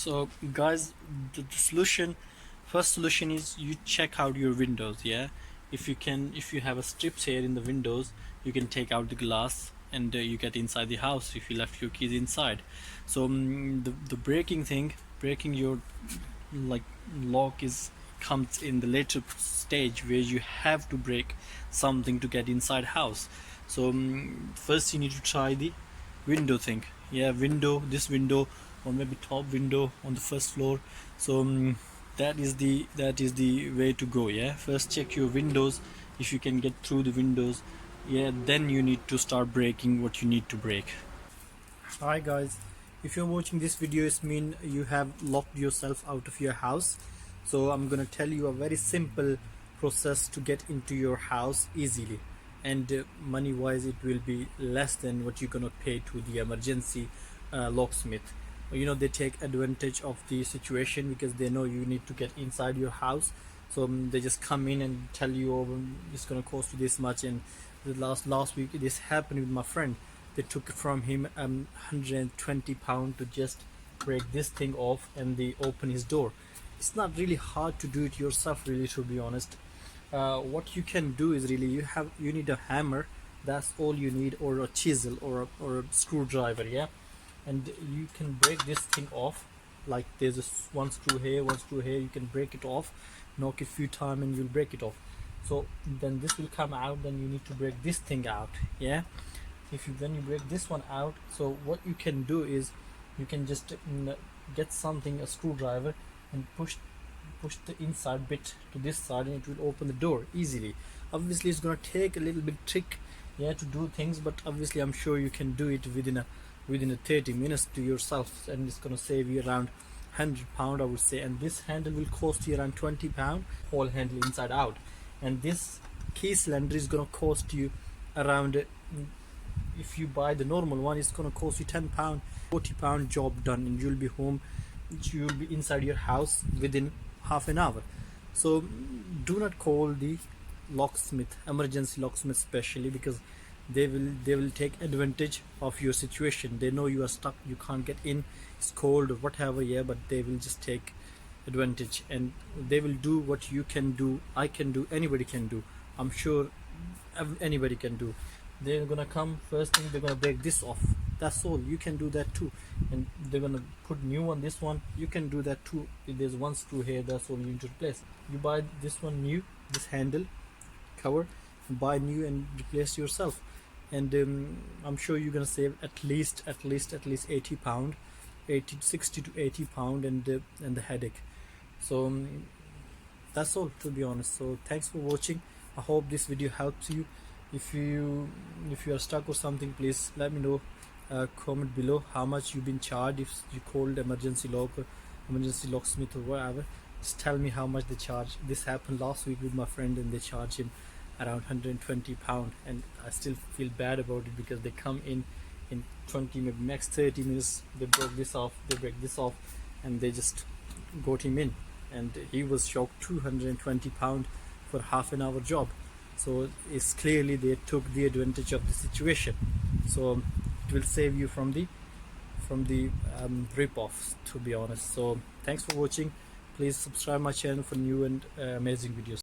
So guys, the solution, first solution is you check out your windows. Yeah, if you have a strips here in the windows, you can take out the glass and you get inside the house if you left your keys inside. So the breaking your like lock is comes in the later stage where you have to break something to get inside house. So first you need to try the window thing. Yeah, this window, or maybe top window on the first floor. So that is the way to go. Yeah, first check your windows. If you can get through the windows, yeah, then you need to start breaking what you need to break. Hi guys, if you're watching this video, it means you have locked yourself out of your house. So I'm gonna tell you a very simple process to get into your house easily, and money wise it will be less than what you're gonna pay to the emergency locksmith. You know, they take advantage of the situation because they know you need to get inside your house. So they just come in and tell you, oh, it's gonna cost you this much. And the last week this happened with my friend. They took from him £120 to just break this thing off, and they open his door. It's not really hard to do it yourself, really, to be honest. What you can do is really you need a hammer. That's all you need, or a chisel, or a screwdriver. Yeah, and you can break this thing off. Like there's one screw here, one screw here. You can break it off, knock it a few times, and you'll break it off. So then this will come out. Then you need to break this thing out. Yeah, when you break this one out, so what you can do is you can just get a screwdriver, and push the inside bit to this side, and it will open the door easily. Obviously it's going to take a little bit trick, yeah, to do things, but obviously I'm sure you can do it within a 30 minutes to yourself, and it's going to save you around £100, I would say. And this handle will cost you around £20, whole handle inside out. And this key cylinder is going to cost you around, if you buy the normal one, it's going to cost you £10, £40, job done, and you'll be home. You'll be inside your house within half an hour. So do not call the locksmith, emergency locksmith especially, because they will take advantage of your situation. They know you are stuck, you can't get in, it's cold or whatever. Yeah, but they will just take advantage, and they will do what you can do, I can do, anybody can do. I'm sure anybody can do. They're gonna come, first thing they're gonna break this off. That's all. You can do that too. And they're gonna put new on this one. You can do that too. If there's one screw here, that's all you need to replace. You buy this one new, this handle cover, buy new and replace yourself. And I'm sure you're gonna save at least £80, 60 to £80, and the headache. So that's all, to be honest. So thanks for watching. I hope this video helps you. If you are stuck or something, please let me know. Comment below how much you've been charged if you called emergency locksmith or whatever. Just tell me how much they charge. This happened last week with my friend, and they charged him around £120, and I still feel bad about it because they come in 20, maybe max 30 minutes. They break this off, and they just got him in, and he was shocked. £220 for half an hour job. So it's clearly they took the advantage of the situation. So it will save you from the rip-offs, to be honest. So thanks for watching. Please subscribe my channel for new and amazing videos.